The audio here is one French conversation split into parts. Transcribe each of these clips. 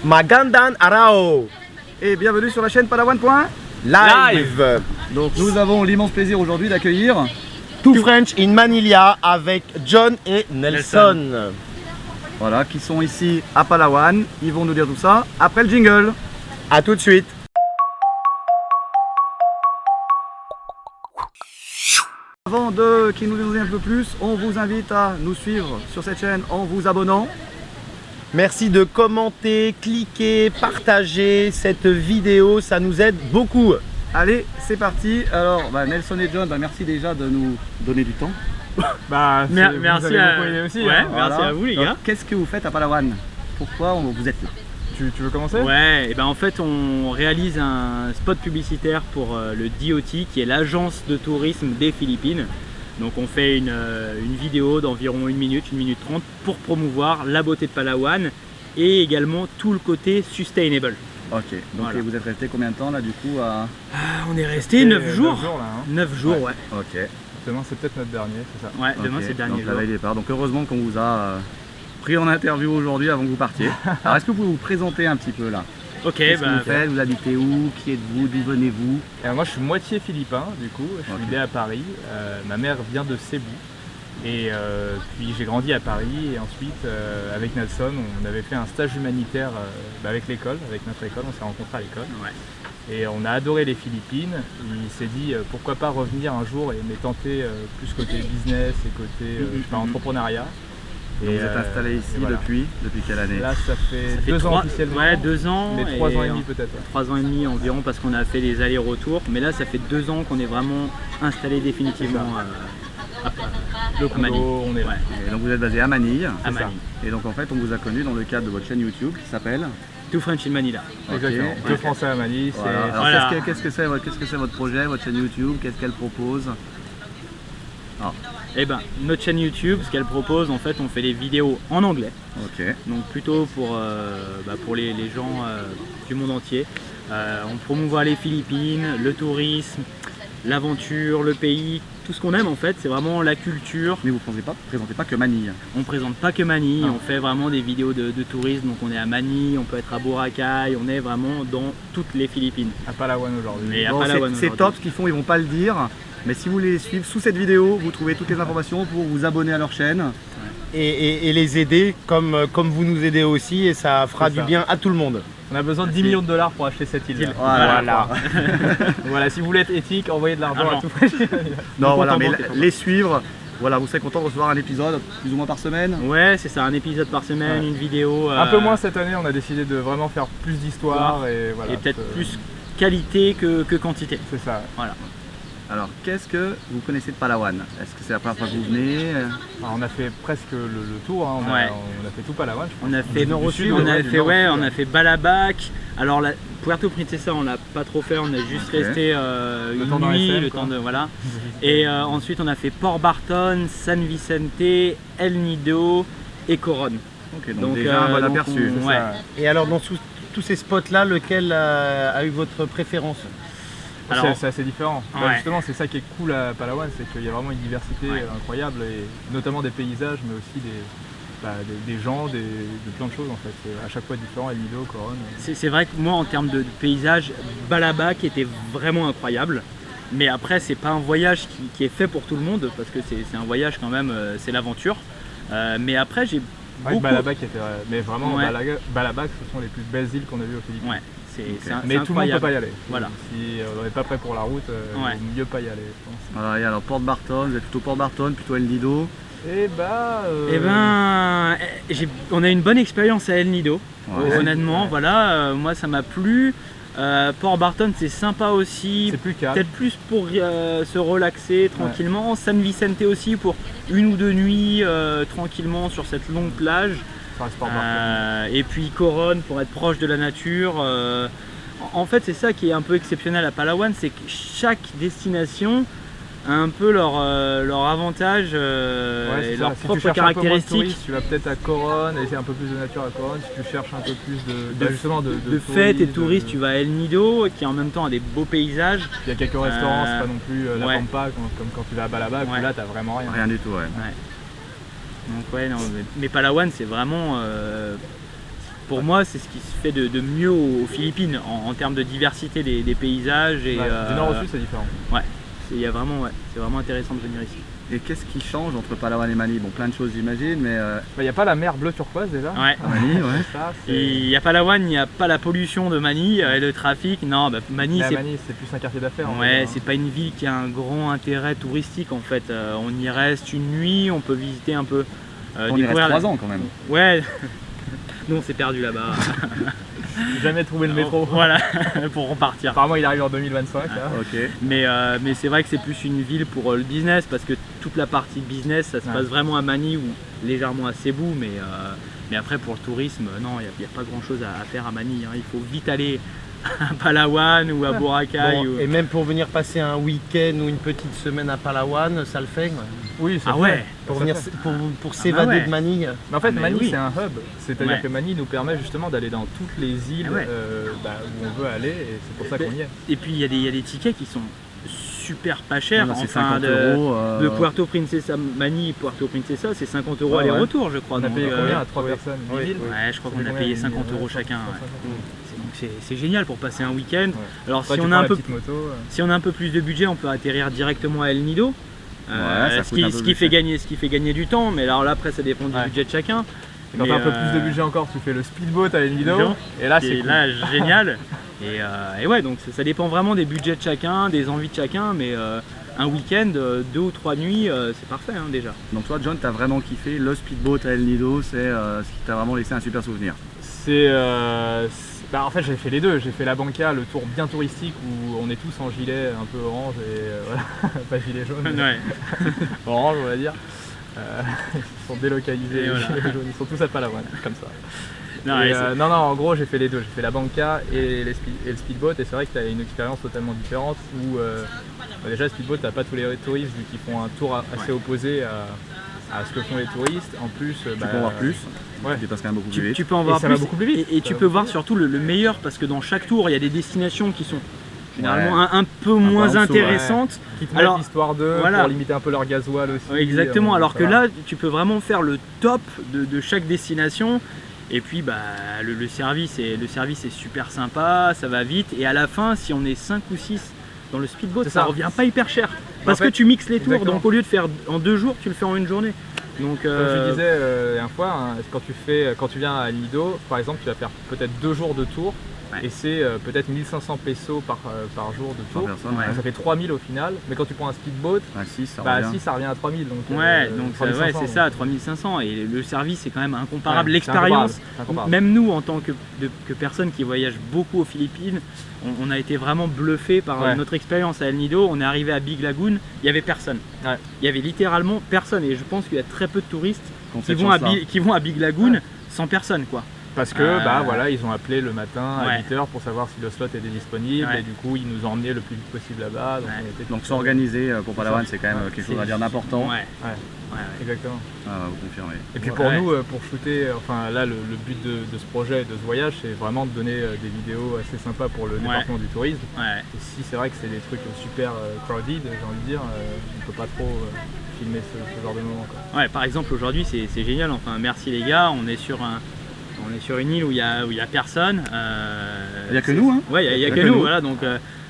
Magandang Arao Et bienvenue sur la chaîne Palawan.live. Live. Donc nous avons l'immense plaisir aujourd'hui d'accueillir Two French in Manila avec John et Nelson. voilà, qui sont ici à Palawan. Ils vont nous dire tout ça après le jingle. A tout de suite. Avant qu'ils nous disent un peu plus, on vous invite à nous suivre sur cette chaîne en vous abonnant. Merci de commenter, cliquer, partager cette vidéo, ça nous aide beaucoup. Allez, c'est parti. Alors, Nelson et John, merci déjà de nous donner du temps. Merci à vous aussi. Voilà. Merci à vous les gars. Qu'est-ce que vous faites à Palawan? Pourquoi vous êtes là? Tu veux commencer? Ouais, et ben en fait on réalise un spot publicitaire pour le DOT qui est l'agence de tourisme des Philippines. Donc on fait une vidéo d'environ 1 minute 30 pour promouvoir la beauté de Palawan et également tout le côté sustainable. Ok, donc Voilà. vous êtes resté combien de temps là du coup à... On est resté 9 jours. 9 jours là. Hein. 9 jours, ouais. Ok. Demain c'est peut-être notre dernier, c'est ça? Ouais, demain Ok, c'est le dernier donc jour. la veille départ. Donc heureusement qu'on vous a pris en interview aujourd'hui avant que vous partiez. Alors est-ce que vous pouvez vous présenter un petit peu là? Ok, Qu'est-ce que vous faites? Vous habitez où? Qui êtes-vous? D'où venez-vous? Moi je suis moitié philippin du coup, je suis né à Paris, ma mère vient de Cebu et puis j'ai grandi à Paris et ensuite avec Nelson on avait fait un stage humanitaire avec l'école, avec notre école, on s'est rencontrés à l'école. Ouais. Et on a adoré les Philippines, il s'est dit pourquoi pas revenir un jour mais tenter plus côté business et côté entrepreneuriat. Et vous êtes installé ici voilà. depuis quelle année? Là ça fait 2 ans officiellement. Ouais, 2 ans. Mais 3 ans et demi peut-être. Ouais. 3 ans et demi environ parce qu'on a fait des allers-retours. Mais là ça fait 2 ans qu'on est vraiment installé définitivement Le à Manille. Congo, on est là. Ouais, Et donc vous êtes basé à Manille. à ça. Manille. Et donc en fait on vous a connu dans le cadre de votre chaîne YouTube qui s'appelle... Two French in Manila. Exactement. Ok. Deux Français à Manille, c'est... Voilà. Alors Voilà. qu'est-ce que c'est votre projet, votre chaîne YouTube? Qu'est-ce qu'elle propose? Et ben notre chaîne YouTube, ce qu'elle propose, en fait, on fait des vidéos en anglais. Ok. Donc plutôt pour les gens du monde entier. On promouvoit les Philippines, le tourisme, l'aventure, le pays, tout ce qu'on aime en fait, c'est vraiment la culture. Mais vous ne présentez pas que Manille. On présente pas que Manille, Ah. on fait vraiment des vidéos de tourisme, donc on est à Manille, on peut être à Boracay, on est vraiment dans toutes les Philippines. à Palawan aujourd'hui. Mais à Bon, Palawan c'est aujourd'hui. top ce qu'ils font, ils vont pas le dire. Mais si vous voulez les suivre sous cette vidéo, vous trouvez toutes les informations pour vous abonner à leur chaîne. Et les aider comme vous nous aidez aussi et ça fera C'est du ça. bien à tout le monde. On a besoin de 10 millions de dollars pour acheter cette île. Voilà. Voilà, si vous voulez être éthique, envoyez de l'argent à Argent. tout French. Non, voilà, compte en mais banque, les suivre. Voilà, vous serez content de recevoir un épisode plus ou moins par semaine. Ouais, c'est ça, un épisode par semaine, Ouais. une vidéo. Un peu moins cette année, on a décidé de vraiment faire plus d'histoires et voilà. Et peut-être plus qualité que quantité. C'est ça. Voilà. Alors, qu'est-ce que vous connaissez de Palawan? Est-ce que c'est la première fois que vous venez? Alors, on a fait presque le tour, hein. Ouais. On a fait tout Palawan, je pense. On a fait Du nord au sud, on a ouais, du fait nord au ouais, sud, on ouais. a fait Balabac. Alors la Puerto Princesa, on l'a pas trop fait, on a juste Ok. resté Le temps une d'un nuit, SM, le quoi. temps de voilà. Et ensuite on a fait Port Barton, San Vicente, El Nido et Coron. Ok, donc déjà un bon donc aperçu. on- C'est ouais. ça. Et alors dans tous ces spots-là, lequel a eu votre préférence? Alors, C'est assez différent. Bah, Ouais. justement, c'est ça qui est cool à Palawan, c'est qu'il y a vraiment une diversité Ouais. incroyable, et notamment des paysages, mais aussi des gens, de plein de choses en fait. C'est à chaque fois différent, El Nido, Coron. c'est vrai que moi en termes de paysage, Balabac était vraiment incroyable. Mais après c'est pas un voyage qui est fait pour tout le monde parce que c'est un voyage quand même, c'est l'aventure. Mais après j'ai Ouais, beaucoup... Balabac était. Mais vraiment, Ouais. Balabac, ce sont les plus belles îles qu'on a vues aux Philippines. Ouais, c'est Mais tout le monde ne peut pas y aller. Voilà. Si on n'est pas prêt pour la route, il Ouais. vaut mieux pas y aller, je pense. Voilà, et alors Port Barton, vous êtes plutôt Port Barton, plutôt El Nido. Eh ben, on a une bonne expérience à El Nido. Ouais. Honnêtement, Ouais. voilà, moi ça m'a plu. Port Barton c'est sympa aussi, C'est plus calme. peut-être plus pour se relaxer tranquillement. San Vicente aussi pour 1 ou 2 nuits tranquillement sur cette longue plage. Ça reste Port Barton. Et puis Coron pour être proche de la nature. En fait c'est ça qui est un peu exceptionnel à Palawan, c'est que chaque destination a un peu leur avantage Ouais, c'est et ça. leurs Si tu propres cherches un peu moins de caractéristiques. touristes, tu vas peut-être à Coron et c'est un peu plus de nature à Coron. Si tu cherches un peu plus justement de Fêtes et de touristes, touristes, tu vas à El Nido qui en même temps a des beaux paysages. Il y a quelques restaurants, c'est pas non plus la ouais. pampa comme quand tu vas à Balabac, Ouais. où là t'as vraiment rien. Rien du tout, ouais. Donc ouais, non, mais Palawan c'est vraiment Pour moi, c'est ce qui se fait de mieux aux Philippines en termes de diversité des paysages. Et, Du nord au sud, c'est différent. Ouais, c'est vraiment intéressant de venir ici. Et qu'est-ce qui change entre Palawan et Manille? Bon, plein de choses j'imagine, mais Il n'y a pas la mer bleu turquoise déjà. Ouais. à Manille, ouais. Ça, c'est- Il n'y a pas Palawan, il n'y a pas la pollution de Manille et le trafic. Non, Manille, La c'est Manille, c'est plus un quartier d'affaires. en ouais, fait, c'est pas une ville qui a un grand intérêt touristique en fait. On y reste une nuit, on peut visiter un peu. On y reste 3 ans quand même. Ouais, nous on s'est perdu là-bas. J'ai jamais trouvé le métro. Voilà, pour repartir. Apparemment, il arrive en 2025. Là. Ok. Mais c'est vrai que c'est plus une ville pour le business parce que toute la partie business ça se Ouais. passe vraiment à Manille ou légèrement à Cebu. Mais après pour le tourisme, non, il n'y a pas grand chose à faire à Manille. Hein. Il faut vite aller à Palawan ou à Boracay. Bon, et même pour venir passer un week-end ou une petite semaine à Palawan, ça le fait quoi. Oui, ça Ah fait. ouais. Pour, Ça venir, fait. pour s'évader ouais. de Manille. Mais en fait, mais Manille, oui. c'est un hub. C'est-à-dire Ouais. que Manille nous permet justement d'aller dans toutes les îles Ah ouais. où on veut aller et c'est pour ça qu'on y est. Et puis il y a des tickets qui sont super pas chers. Là, c'est Enfin, 50 €. de Puerto Princesa Manille, Puerto Princesa, c'est 50 € Ouais, ouais. aller-retour, je crois. On a donc, payé combien à 3 oui. personnes Oui. 10 000 Ouais, je crois qu'on a Combien, payé 10 000, 50 € ouais, chacun. 150 Ouais. €. Donc c'est génial pour passer un week-end. Alors Après, si tu on, prends a un la peu, petite moto. si on a un peu plus de budget, on peut atterrir directement à El Nido. ça Ce coûte un peu qui plus fait cher. gagner du temps, mais alors là après ça dépend du Ouais. budget de chacun. Quand Mais, t'as un peu plus de budget encore, tu fais le speedboat à El Nido. Nido. Et là, c'est Et cool. là génial. Et ouais, donc ça dépend vraiment des budgets de chacun, des envies de chacun, mais un week-end, 2 ou 3 nuits, c'est parfait hein, déjà. Donc toi, John, t'as vraiment kiffé le speedboat à El Nido, c'est ce qui t'a vraiment laissé un super souvenir. En fait, j'ai fait les deux. J'ai fait la banca, le tour bien touristique où on est tous en gilet un peu orange et voilà, pas gilet jaune, mais Ouais. orange, on va dire. Ils sont délocalisés, Et les voilà. gilets jaunes. Ils sont tous à Palawan, comme ça. Non, Et, et c'est- non, en gros, j'ai fait les deux. J'ai fait la banca et le speedboat. Et c'est vrai que tu as une expérience totalement différente où déjà, le speedboat, tu pas tous les touristes vu qu'ils font un tour assez opposé à ce que font les touristes. En plus, Tu peux en voir plus, ouais. tu dépasses quand même beaucoup plus tu, vite. tu peux en voir ça plus va beaucoup plus vite. et Ça tu va peux beaucoup voir plus surtout le meilleur parce que dans chaque tour il y a des destinations qui sont généralement Ouais. un peu en moins dessous, intéressantes. Qui te Alors, mettent l'histoire d'eux voilà. pour limiter un peu leur gasoil aussi. Ouais, exactement, alors que voilà. là tu peux vraiment faire le top de chaque destination. Et puis le service est super sympa, ça va vite. Et à la fin, si on est 5 ou 6 dans le speedboat, C'est ça ça. revient pas hyper cher. Parce en fait, que tu mixes les tours, exactement. donc au lieu de faire en 2 jours, tu le fais en une journée. Donc, Comme je disais la dernière fois, hein, quand tu viens à Nido, par exemple, tu vas faire peut-être 2 jours de tour. Ouais. Et c'est peut-être 1500 pesos par jour de Par tour. personne, Ouais. ouais. Ça fait 3000 au final. Mais quand tu prends un speedboat, Ah si, ça bah revient. si ça revient à 3000. Donc, ouais, donc ouais, 3500, c'est ça, 3500. Et le service est quand même incomparable. Ouais, L'expérience, c'est incomparable. même nous en tant que personnes qui voyagent beaucoup aux Philippines, on a été vraiment bluffés par Ouais. notre expérience à El Nido. On est arrivé à Big Lagoon, il y avait personne. Ouais. Il y avait littéralement personne. Et je pense qu'il y a très peu de touristes Qu'on qui cette vont, chance-là. qui vont à Big Lagoon sans personne quoi. Parce que voilà, ils ont appelé le matin à Ouais. 8h pour savoir si le slot était disponible Ouais. et du coup ils nous ont emmenés le plus vite possible là-bas. Donc, Ouais. on était Donc tous- s'organiser pour Palawan, c'est quand même quelque chose à dire d'important. Ouais. Ouais. Ouais. Exactement. Ah, vous confirmez. Et puis Ouais. pour nous, pour shooter, enfin là le but de ce projet, de ce voyage, c'est vraiment de donner des vidéos assez sympas pour le département du tourisme. Ouais. Et si c'est vrai que c'est des trucs super crowded, j'ai envie de dire, on peut pas trop filmer ce genre de moment. Quoi. Ouais, par exemple aujourd'hui c'est génial, enfin merci les gars, on est sur une île où il y a personne. Il n'y a que nous, hein. Ouais, il y a que nous, voilà, donc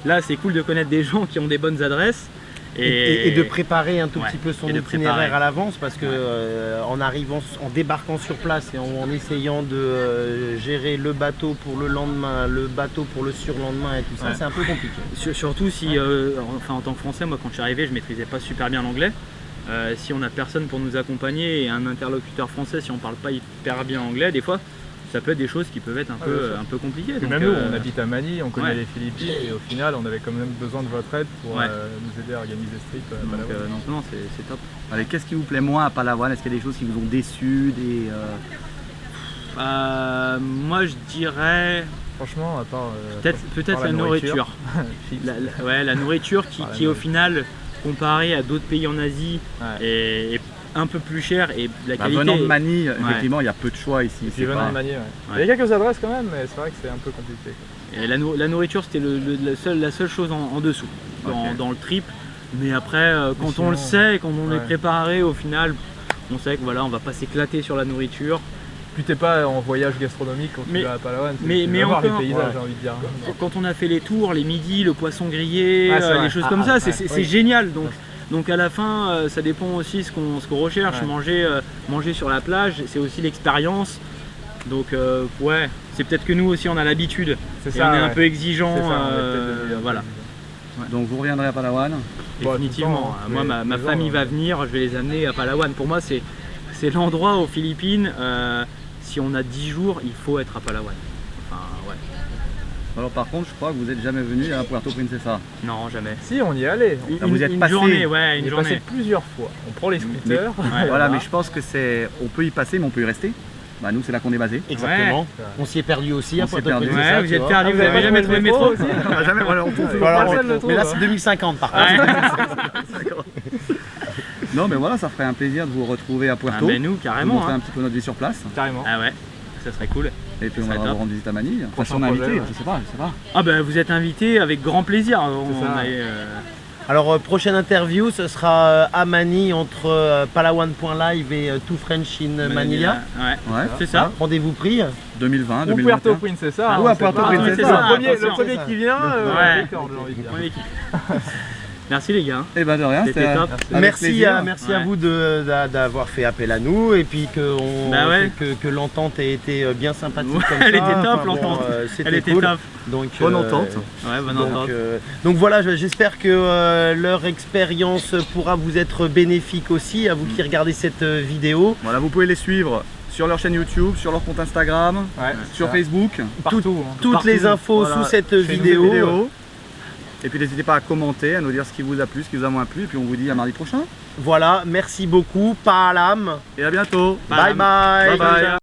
là c'est cool de connaître des gens qui ont des bonnes adresses. Et de préparer un tout Ouais, petit peu son et de itinéraire préparer. à l'avance parce que en arrivant, en débarquant sur place et en essayant de gérer le bateau pour le lendemain, le bateau pour le surlendemain et tout ça, Ouais. c'est un peu compliqué. Surtout si, en tant que Français, moi quand je suis arrivé, je maîtrisais pas super bien l'anglais. Si on a personne pour nous accompagner et un interlocuteur français, si on parle pas hyper bien anglais, des fois, ça peut être des choses qui peuvent être bien sûr. un peu compliquées. Et donc, même nous, on habite à Manille, on connaît ouais. les Philippines et au final on avait quand même besoin de votre aide pour Ouais. nous aider à organiser ce trip. à donc, Palawan. non, c'est top. Allez, qu'est-ce qui vous plaît moins à Palawan? Est-ce qu'il y a des choses qui vous ont déçu, Moi je dirais Franchement, à part peut-être la la nourriture. Chips. La nourriture Ah, la qui au nourriture. final, comparée à d'autres pays en Asie, Ouais. est un peu plus cher et la Bah, qualité. venant de Manille, effectivement, il y a peu de choix ici. Et puis c'est venant pas- de Manille, ouais. Ouais. Il y a quelques adresses quand même, mais c'est vrai que c'est un peu compliqué. Quoi. Et la nourriture c'était la seule chose en dessous Ok. dans le trip. Mais après quand sinon, on le sait, quand on est ouais. préparé au final, on sait que voilà on va pas s'éclater sur la nourriture. Puis t'es pas en voyage gastronomique quand tu vas à Palawan, tu vas voir les paysages, j'ai envie de dire. Quand on a fait les tours, les midis, le poisson grillé, les choses comme ça, c'est oui. génial. Donc à la fin, ça dépend aussi ce qu'on recherche. Manger sur la plage, c'est aussi l'expérience. Donc ouais, c'est peut-être que nous aussi on a l'habitude. On est un peu exigeant. Voilà. Ouais. Donc vous reviendrez à Palawan? Définitivement. Moi, ma famille va venir, je vais les amener à Palawan. Pour moi, c'est l'endroit aux Philippines. Si on a 10 jours, il faut être à Palawan. Enfin, ouais. Alors par contre, je crois que vous n'êtes jamais venu à Puerto Princesa. Non, jamais. Si, on y est allé. Vous êtes passé. Journée, On une est journée. passé plusieurs fois. On prend les scooters. Voilà, mais je pense que on peut y passer, mais on peut y rester. Bah nous, c'est là qu'on est basé. Exactement. Ouais. On s'y est perdu aussi à On s'y est Puerto perdu. Princesa, Ouais, vous tu êtes vois. perdu, vous n'avez jamais trouvé le métro aussi. On a jamais, voilà, on trouve Voilà, personne le trouve, mais là hein. c'est 2050 par contre. Ouais. Non, mais voilà, ça ferait un plaisir de vous retrouver à Puerto. Ben nous, Vous carrément. montrer un petit peu notre vie sur place. Carrément. Ah ouais, ça serait cool. Et puis on serait va top. vous rendre visite à Manille. Enfin, Prochain si on est invité, projet, ouais. je sais pas. Ah ben vous êtes invité avec grand plaisir. ça. Alors prochaine interview, ce sera à Manille entre Palawan.live et Too French in Manila. Ouais, Ouais, c'est ça. Rendez-vous pris. 2020, Ou 2021. Puerto Princesa. Ou à on sait Puerto pas. Princesa. C'est ça, le Attention. premier qui vient, Ouais. d'accord, j'ai envie de dire. Première équipe. Merci les gars. Et ben de rien, C'était top. avec Merci, plaisir. merci à Ouais. vous d'avoir fait appel à nous et puis Bah ouais. que l'entente ait été bien sympathique Ouais, comme ça. elle était top, Enfin, l'entente. c'était Elle était cool. top. Donc, Bonne entente. Ouais, bonne Donc, entente. donc voilà, j'espère que leur expérience pourra vous être bénéfique aussi, à vous qui regardez cette vidéo. Voilà, vous pouvez les suivre sur leur chaîne YouTube, sur leur compte Instagram, Ouais, sur Facebook. partout. Toutes Partout. les infos Voilà, sous cette chez nous, vidéo. Et puis n'hésitez pas à commenter, à nous dire ce qui vous a plu, ce qui vous a moins plu. Et puis on vous dit à mardi prochain. Voilà, merci beaucoup, paalam, Et à bientôt. bye bye. Bye bye.